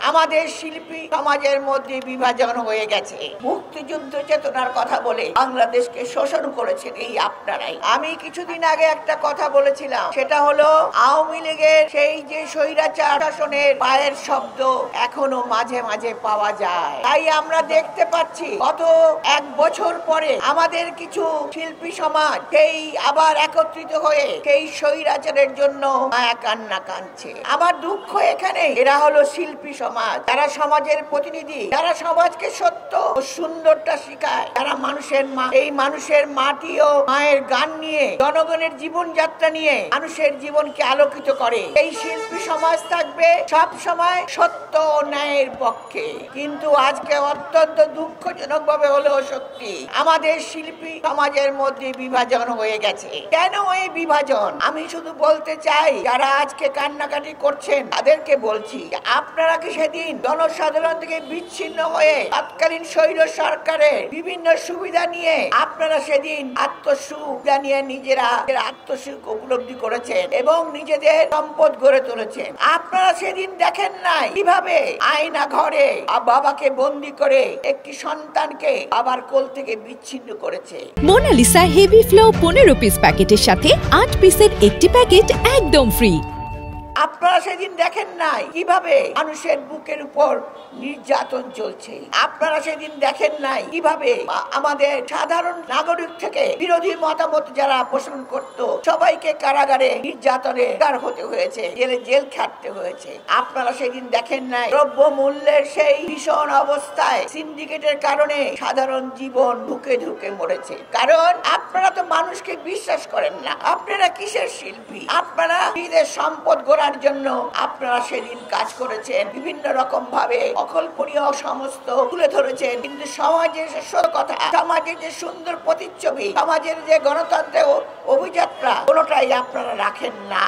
আমাদের শিল্পী সমাজের মধ্যে বিভাজন হয়ে গেছে। মুক্তিযুদ্ধ চেতনার কথা বলে বাংলাদেশকে শোষণ করেছেন এই আপনারাই। আমি কিছুদিন আগে একটা কথা বলেছিলাম, সেটা হলো আওয়ামী লীগের সেই যে স্বৈরাচার শাসনের পায়ের শব্দ এখনো মাঝে মাঝে পাওয়া যায়। তাই আমরা দেখতে পাচ্ছি গত এক বছর পরে আমাদের কিছু শিল্পী সমাজ সেই আবার একত্রিত হয়ে সেই স্বৈরাচারের জন্য মায়া কান্না কাঁদছে। আমার দুঃখ এখানে, এরা হলো শিল্পী সমাজ, যারা সমাজের প্রতিনিধি, যারা সমাজকে সত্য ও সুন্দরটা শিখায়, যারা মানুষের মাটি ও মায়ের গান নিয়ে, জনগণের জীবনযাত্রা নিয়ে মানুষের জীবনকে আলোকিত করে। এই শিল্পী সমাজ থাকবে সব সময় সত্য ও ন্যায়ের পক্ষে। কিন্তু আজকে অত্যন্ত দুঃখজনক ভাবে হলো সত্যি, আমাদের শিল্পী সমাজের মধ্যে বিভাজন হয়ে গেছে। কেন এই বিভাজন? আমি শুধু বলতে চাই, যারা আজকে কান্নাকাটি করছেন তাদেরকে বলছি, আপনারা কি সেদিন জনসাধারণ থেকে বিচ্ছিন্ন হয়ে তৎকালীন স্বৈর সরকারের বিভিন্ন সুবিধা নিয়ে আপনারা সেদিন আত্মসুবিধা নিয়ে নিজেরা আত্মসুখ উপলব্ধি করেছেন এবং নিজেদের সম্পদ গড়ে তুলেছেন? আপনারা সেদিন দেখেন নাই কিভাবে আয়না ঘরে বাবাকে বন্দি করে একটি সন্তানকে বাবার কোল থেকে বিচ্ছিন্ন করেছে। মোনালিসা হেভি ফ্লো 15 পিস প্যাকেটের সাথে 8 পিসের একটি প্যাকেট একদম ফ্রি। আপনারা সেদিন দেখেন নাই কিভাবে মানুষের বুকের উপর নির্যাতন চলছে। আপনারা সেদিন দেখেন নাই কিভাবে আমাদের সাধারণ নাগরিক থেকে বিরোধী মতামত যারা পোষণ করত সবাইকে কারাগারে নির্যাতনের শিকার হতে হয়েছে, জেল খাটতে হয়েছে। আপনারা সেদিন দেখেন নাই দ্রব্য মূল্যের সেই ভীষণ অবস্থায় সিন্ডিকেটের কারণে সাধারণ জীবন ধুকে ধুকে মরেছে। কারণ আপনারা তো মানুষকে বিশ্বাস করেন না। আপনারা কিসের শিল্পী? আপনারা নিজেদের সম্পদ গড়ার জন্য আপনারা সেদিন কাজ করেছেন, বিভিন্ন রকম ভাবে অকল্পনীয় সমস্ত তুলে ধরেছেন। কিন্তু সমাজের সত্য কথা, সমাজের যে সুন্দর প্রতিচ্ছবি, সমাজের যে গণতন্ত্রের অভিযাত্রা, কোনোটাই আপনারা রাখেন না।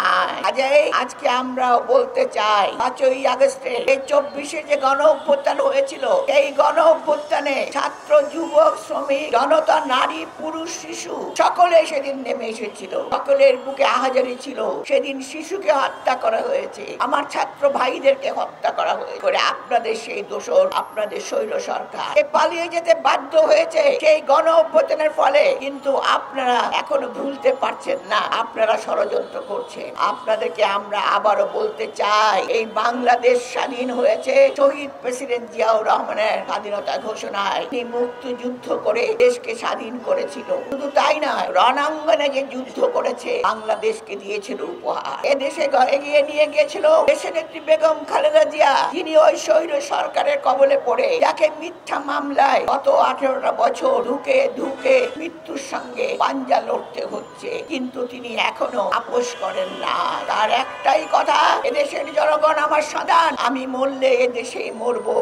আজকে আমরা বলতে চাই, 5ই আগস্টে এই 24-এ যে গণ অভ্যুত্থান হয়েছিল, এই গণ অভ্যুত্থানে ছাত্র, যুবক, শ্রমিক, জনতা, নারী, পুরুষ, শিশু সকলে সেদিন নেমে এসেছিল। সকলের বুকে আহাজারি ছিল। সেদিন শিশুকে হত্যা করা হয়েছে, আমার ছাত্র ভাইদেরকে হত্যা করা হয়েছে। আপনাদের সেই দোষর, আপনাদের স্বৈর সরকার পালিয়ে যেতে বাধ্য হয়েছে সেই গণ অভ্যুত্থানের ফলে। কিন্তু আপনারা এখনো ভুলতে পারছেন না, আপনারা ষড়যন্ত্র করছেন। আপনাদেরকে আমরা আবারও বলতে চাই, এই বাংলাদেশ স্বাধীন হয়েছে শহীদ প্রেসিডেন্ট জিয়াউর রহমানের স্বাধীনতা ঘোষণায়। তিনি মুক্তিযুদ্ধ করে দেশকে স্বাধীন করেছিল। শুধু তাই নয়, রণাঙ্গনে যে যুদ্ধ করেছে বাংলাদেশকে দিয়েছিল উপহার। এ দেশে এগিয়ে নিয়ে গিয়েছিল দেশনেত্রী বেগম খালেদা জিয়া, যিনি ওই স্বৈর সরকারের কবলে পড়ে, যাকে মিথ্যা মামলায় গত 18টা বছর ধুকে ধুকে মৃত্যুর সঙ্গে পাঞ্জা লড়তে হচ্ছে। কিন্তু তিনি এখনো আপোষ করেন না। তার একটাই কথা, এদেশের জনগণ আমার সন্তান, আমি মরলে এদেশেই মরবো,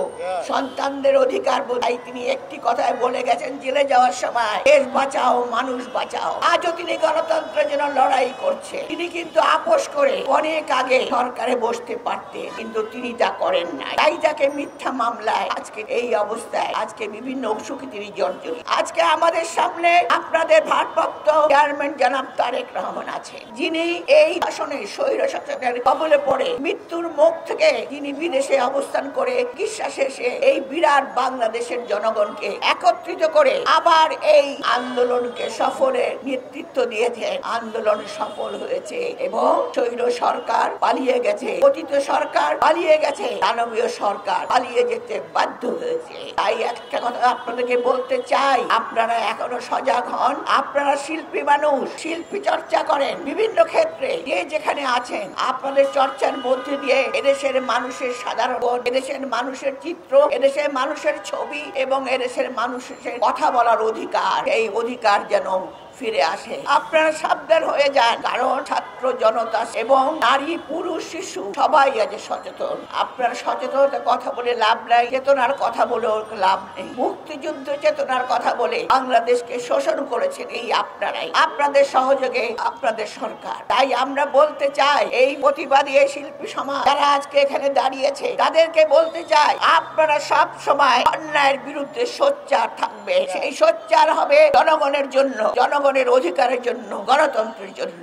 সন্তানদের অধিকার বোঝাই। তিনি একটি কথায় বলে গেছেন জেলে যাওয়ার সময়, দেশ বাঁচাও, মানুষ বাঁচাও। আজও তিনি গণতন্ত্রের জন্য লড়াই করছে। তিনি কিন্তু আপোষ করে অনেক আগে সরকারে বসতে পারতেন, কিন্তু তিনি তা করেন না। তাই তাকে মিথ্যা মামলায় আজকে এই অবস্থায়, আজকে বিভিন্ন অসুখে তিনি জর্জরিত। আজকে আমাদের সামনে আপনাদের ভারপ্রাপ্ত চেয়ারম্যান জনাব তারেক রহমান আছেন, যিনি এই আসনে স্বৈর শাসনের কবলে পড়ে মৃত্যুর মুখ থেকে তিনি বিদেশে অবস্থান করে চিকিৎসা শেষে এই বিরাট বাংলাদেশের জনগণকে একত্রিত করে আবার এই আন্দোলনকে সফলের নেতৃত্ব দিয়েছেন। আন্দোলন সফল হয়েছে এবং স্বৈর সরকার পালিয়ে গেছে, অতীত সরকার পালিয়ে গেছে, দানবীয় সরকার পালিয়ে যেতে বাধ্য হয়েছে। তাই একটা কথা আপনাদেরকে বলতে চাই, আপনারা এখনো সজাগ হন। আপনারা শিল্পী মানুষ, শিল্পী চর্চা করেন বিভিন্ন ক্ষেত্রে, যে যেখানে আছেন আপনাদের চর্চার মধ্যে দিয়ে এদেশের মানুষের সাধারণ, এদেশের মানুষের চিত্র, এদেশের মানুষের ছবি এবং এদেশের মানুষের কথা বলার অধিকার, এই অধিকার যেন ফিরে আসে। আপনারা সাবধান হয়ে যান, কারণ ছাত্র জনতা এবং নারী, পুরুষ, শিশু সবাই আজ সচেতন। আপনারা সচেতনতার কথা বলে লাভ নাই, চেতনার কথা বলে লাভ নেই। মুক্তিযুদ্ধ চেতনার কথা বলে বাংলাদেশকে শোষণ করেছেন এই আপনারাই, আপনাদের সহযোগে আপনাদের সরকার। তাই আমরা বলতে চাই, এই প্রতিবাদী এই শিল্পী সমাজ যারা আজকে এখানে দাঁড়িয়েছে তাদেরকে বলতে চাই, আপনারা সব সময় অন্যায়ের বিরুদ্ধে সোচ্চার থাকবে। সেই সোচ্চার হবে জনগণের জন্য, জনগণের অধিকারের জন্য, গণতন্ত্রের জন্য।